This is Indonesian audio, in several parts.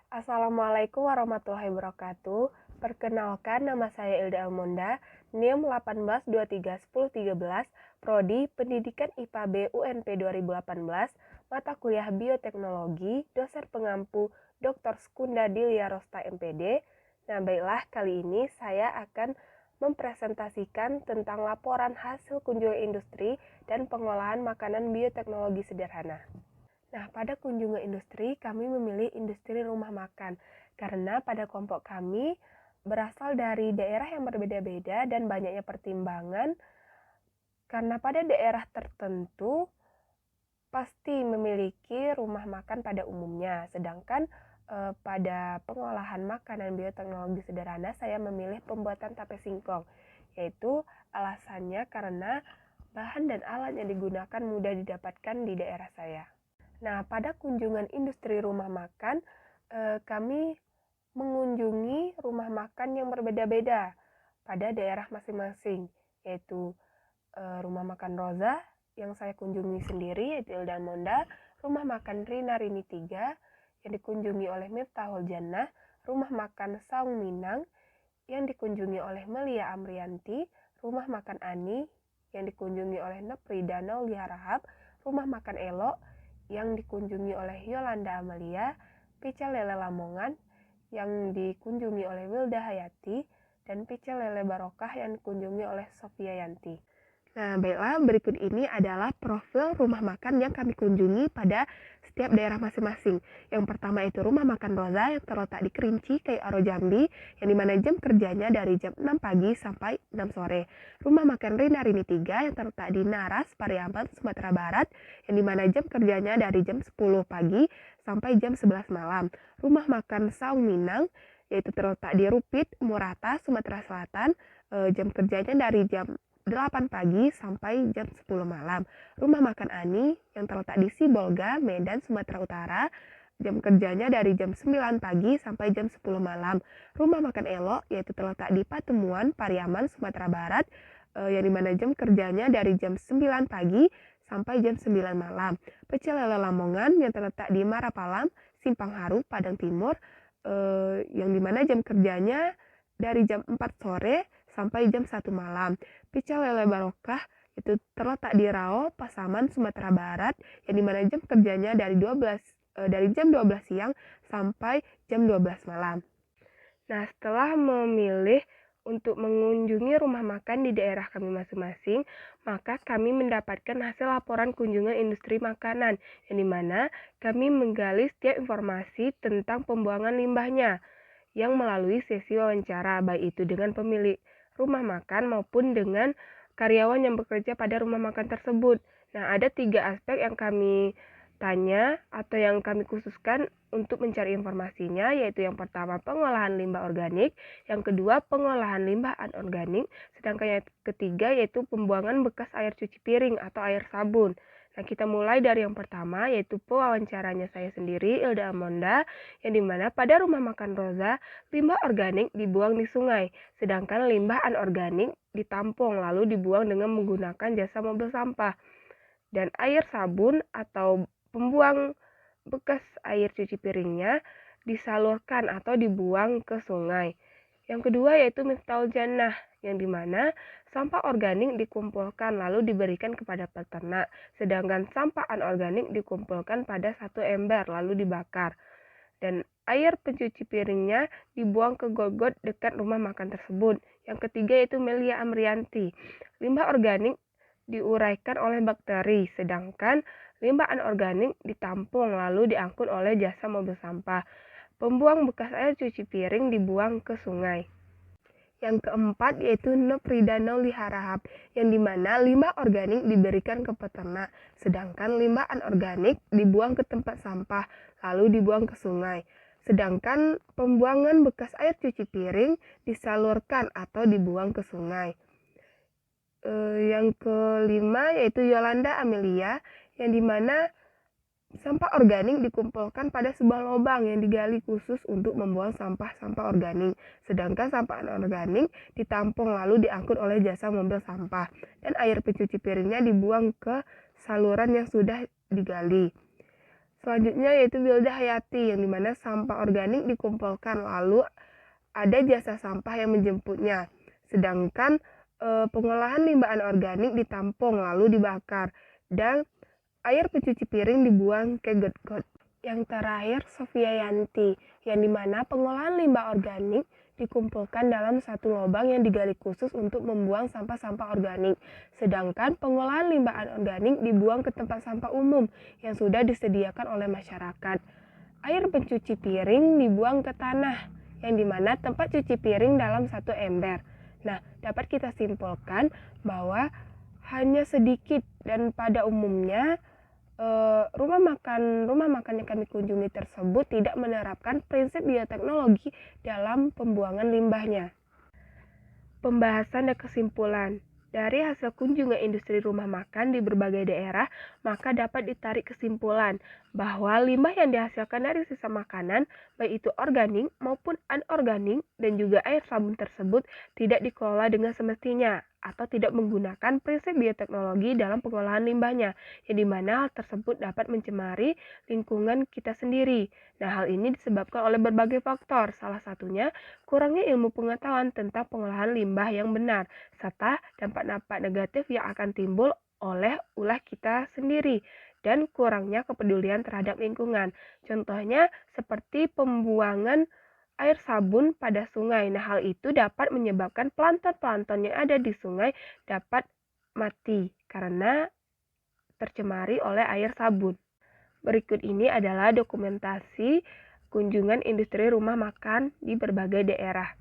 Assalamualaikum warahmatullahi wabarakatuh. Perkenalkan, nama saya Ilda Almonda, NIM 18231013, Prodi Pendidikan IPA B UNP 2018, mata kuliah Bioteknologi, dosen pengampu Dr. Skunda Dilia Rosta MPD. Nah, baiklah, kali ini saya akan mempresentasikan tentang laporan hasil kunjungan industri dan pengolahan makanan bioteknologi sederhana. Nah, pada kunjungan industri, kami memilih industri rumah makan karena pada kelompok kami berasal dari daerah yang berbeda-beda dan banyaknya pertimbangan karena pada daerah tertentu pasti memiliki rumah makan pada umumnya, sedangkan pada pengolahan makanan bioteknologi sederhana saya memilih pembuatan tape singkong, yaitu alasannya karena bahan dan alat yang digunakan mudah didapatkan di daerah saya. Nah, pada kunjungan industri rumah makan, kami mengunjungi rumah makan yang berbeda-beda pada daerah masing-masing, yaitu rumah makan Roza yang saya kunjungi sendiri, yaitu Ilda Monda, rumah makan Rina Rini 3 yang dikunjungi oleh Miftahul Jannah, rumah makan Saung Minang yang dikunjungi oleh Melia Amrianti, rumah makan Ani yang dikunjungi oleh Neprida Naulia Rahab, rumah makan Elo yang dikunjungi oleh Yolanda Amalia, Pecel Lele Lamongan yang dikunjungi oleh Wilda Hayati, dan Pecel Lele Barokah yang dikunjungi oleh Sofia Yanti. Nah, baiklah, berikut ini adalah profil rumah makan yang kami kunjungi pada setiap daerah masing-masing. Yang pertama itu rumah makan Roza yang terletak di Kerinci, Kai Aro, Jambi, yang dimana jam kerjanya dari jam 6 pagi sampai 6 sore. Rumah makan Rina Rini 3 yang terletak di Naras, Pariaman, Sumatera Barat, yang dimana jam kerjanya dari jam 10 pagi sampai jam 11 malam. Rumah makan Saung Minang, yaitu terletak di Rupit, Murata, Sumatera Selatan, jam kerjanya dari jam 8 pagi sampai jam 10 malam. Rumah makan Ani yang terletak di Sibolga, Medan, Sumatera Utara, jam kerjanya dari jam 9 pagi sampai jam 10 malam. Rumah makan Elo yaitu terletak di Patemuan, Pariaman, Sumatera Barat, yang dimana jam kerjanya dari jam 9 pagi sampai jam 9 malam. Pecel Lele Lamongan yang terletak di Marapalam, Simpang Haru, Padang Timur, yang dimana jam kerjanya dari jam 4 sore sampai jam 1 malam. Pecel Lele Barokah itu terletak di Rao, Pasaman, Sumatera Barat, yang dimana jam kerjanya dari jam 12 siang sampai jam 12 malam. Nah, setelah memilih untuk mengunjungi rumah makan di daerah kami masing-masing, maka kami mendapatkan hasil laporan kunjungan industri makanan, yang dimana kami menggali setiap informasi tentang pembuangan limbahnya, yang melalui sesi wawancara, baik itu dengan pemilik rumah makan maupun dengan karyawan yang bekerja pada rumah makan tersebut. Nah, ada 3 aspek yang kami tanya atau yang kami khususkan untuk mencari informasinya, yaitu yang pertama pengolahan limbah organik, yang kedua pengolahan limbah anorganik, sedangkan yang ketiga yaitu pembuangan bekas air cuci piring atau air sabun. Nah, kita mulai dari yang pertama, yaitu pewawancaranya saya sendiri, Ilda Almonda, yang dimana pada rumah makan Roza, limbah organik dibuang di sungai, sedangkan limbah anorganik ditampung lalu dibuang dengan menggunakan jasa mobil sampah. Dan air sabun atau pembuang bekas air cuci piringnya disalurkan atau dibuang ke sungai. Yang kedua yaitu Miftahul Jannah, yang dimana sampah organik dikumpulkan lalu diberikan kepada peternak, sedangkan sampah anorganik dikumpulkan pada satu ember lalu dibakar. Dan air pencuci piringnya dibuang ke got-got dekat rumah makan tersebut. Yang ketiga yaitu Melia Amrianti, limbah organik diuraikan oleh bakteri, sedangkan limbah anorganik ditampung lalu diangkut oleh jasa mobil sampah. Pembuang bekas air cuci piring dibuang ke sungai. Yang keempat yaitu Neprida Naulia Rahab, yang dimana limbah organik diberikan ke peternak, sedangkan limbah anorganik dibuang ke tempat sampah, lalu dibuang ke sungai. Sedangkan pembuangan bekas air cuci piring disalurkan atau dibuang ke sungai. Yang kelima yaitu Yolanda Amelia, yang dimana sampah organik dikumpulkan pada sebuah lubang yang digali khusus untuk membuang sampah-sampah organik, sedangkan sampah anorganik ditampung lalu diangkut oleh jasa mobil sampah, dan air pencuci piringnya dibuang ke saluran yang sudah digali. Selanjutnya yaitu Wilda Hayati, yang dimana sampah organik dikumpulkan lalu ada jasa sampah yang menjemputnya. Sedangkan pengolahan limbah anorganik ditampung lalu dibakar, dan air pencuci piring dibuang ke got-got. Yang terakhir Sofia Yanti, yang dimana pengolahan limbah organik dikumpulkan dalam satu lubang yang digali khusus untuk membuang sampah-sampah organik. Sedangkan pengolahan limbah anorganik dibuang ke tempat sampah umum yang sudah disediakan oleh masyarakat. Air pencuci piring dibuang ke tanah, yang dimana tempat cuci piring dalam satu ember. Nah, dapat kita simpulkan bahwa hanya sedikit dan pada umumnya rumah makan yang kami kunjungi tersebut tidak menerapkan prinsip bioteknologi dalam pembuangan limbahnya. Pembahasan dan kesimpulan. Dari hasil kunjungan industri rumah makan di berbagai daerah, maka dapat ditarik kesimpulan bahwa limbah yang dihasilkan dari sisa makanan, baik itu organik maupun anorganik, dan juga air sabun tersebut tidak dikelola dengan semestinya atau tidak menggunakan prinsip bioteknologi dalam pengolahan limbahnya, yang dimana hal tersebut dapat mencemari lingkungan kita sendiri. Nah, hal ini disebabkan oleh berbagai faktor, salah satunya kurangnya ilmu pengetahuan tentang pengolahan limbah yang benar, serta dampak-dampak negatif yang akan timbul oleh ulah kita sendiri, dan kurangnya kepedulian terhadap lingkungan. Contohnya seperti pembuangan air sabun pada sungai. Nah, hal itu dapat menyebabkan plankton-plankton yang ada di sungai dapat mati karena tercemari oleh air sabun. Berikut ini adalah dokumentasi kunjungan industri rumah makan di berbagai daerah.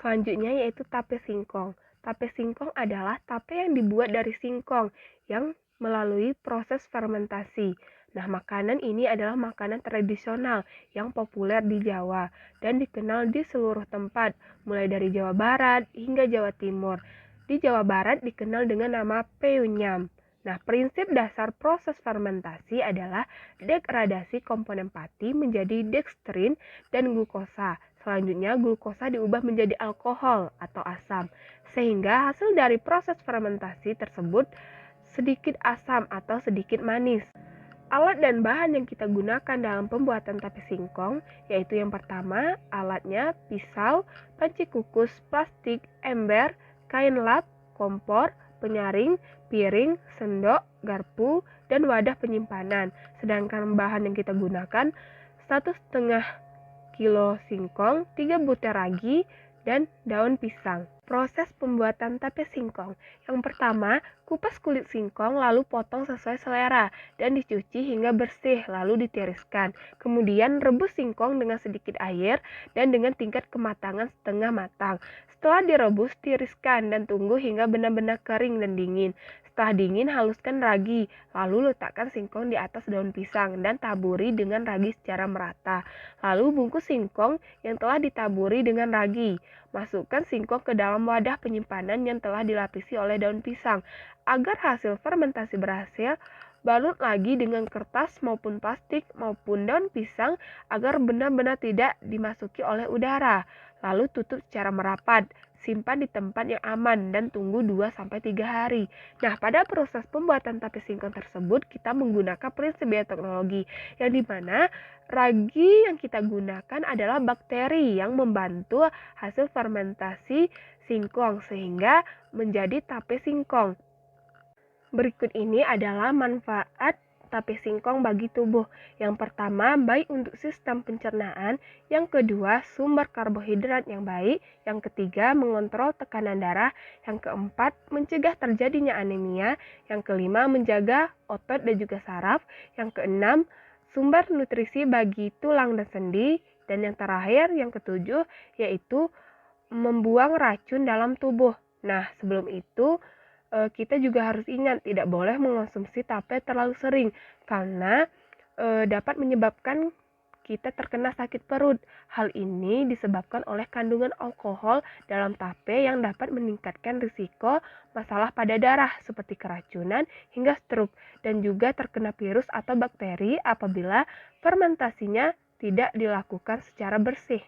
Selanjutnya yaitu tape singkong. Tape singkong adalah tape yang dibuat dari singkong yang melalui proses fermentasi. Nah, makanan ini adalah makanan tradisional yang populer di Jawa dan dikenal di seluruh tempat, mulai dari Jawa Barat hingga Jawa Timur. Di Jawa Barat dikenal dengan nama peunyam. Nah, prinsip dasar proses fermentasi adalah degradasi komponen pati menjadi dekstrin dan glukosa. Selanjutnya, glukosa diubah menjadi alkohol atau asam, sehingga hasil dari proses fermentasi tersebut sedikit asam atau sedikit manis. Alat dan bahan yang kita gunakan dalam pembuatan tape singkong yaitu yang pertama, alatnya pisau, panci kukus, plastik, ember, kain lap, kompor, penyaring, piring, sendok, garpu, dan wadah penyimpanan. Sedangkan bahan yang kita gunakan 1,5 kilo singkong, 3 butir ragi, dan daun pisang. Proses pembuatan tape singkong. Yang pertama, kupas kulit singkong lalu potong sesuai selera dan dicuci hingga bersih lalu ditiriskan. Kemudian rebus singkong dengan sedikit air dan dengan tingkat kematangan setengah matang. Setelah direbus, tiriskan dan tunggu hingga benar-benar kering dan dingin. Setelah dingin, haluskan ragi, lalu letakkan singkong di atas daun pisang dan taburi dengan ragi secara merata. Lalu bungkus singkong yang telah ditaburi dengan ragi. Masukkan singkong ke dalam wadah penyimpanan yang telah dilapisi oleh daun pisang. Agar hasil fermentasi berhasil, balut lagi dengan kertas maupun plastik maupun daun pisang agar benar-benar tidak dimasuki oleh udara. Lalu tutup secara merapat. Simpan di tempat yang aman dan tunggu 2-3 hari. Nah, pada proses pembuatan tape singkong tersebut kita menggunakan prinsip bioteknologi yang dimana ragi yang kita gunakan adalah bakteri yang membantu hasil fermentasi singkong sehingga menjadi tape singkong. Berikut ini adalah manfaat tape singkong bagi tubuh. Yang pertama, baik untuk sistem pencernaan. Yang kedua, sumber karbohidrat yang baik. Yang ketiga, mengontrol tekanan darah. Yang keempat, mencegah terjadinya anemia. Yang kelima, menjaga otot dan juga saraf. Yang keenam, sumber nutrisi bagi tulang dan sendi. Dan yang terakhir, yang ketujuh, yaitu membuang racun dalam tubuh. Nah, sebelum itu, kita juga harus ingat tidak boleh mengonsumsi tape terlalu sering karena dapat menyebabkan kita terkena sakit perut. Hal ini disebabkan oleh kandungan alkohol dalam tape yang dapat meningkatkan risiko masalah pada darah seperti keracunan hingga stroke dan juga terkena virus atau bakteri apabila fermentasinya tidak dilakukan secara bersih.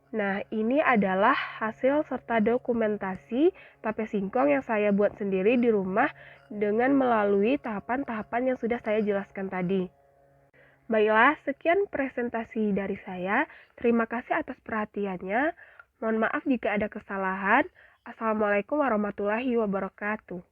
Nah, ini adalah hasil serta dokumentasi tape singkong yang saya buat sendiri di rumah dengan melalui tahapan-tahapan yang sudah saya jelaskan tadi. Baiklah, sekian presentasi dari saya. Terima kasih atas perhatiannya. Mohon maaf jika ada kesalahan. Assalamualaikum warahmatullahi wabarakatuh.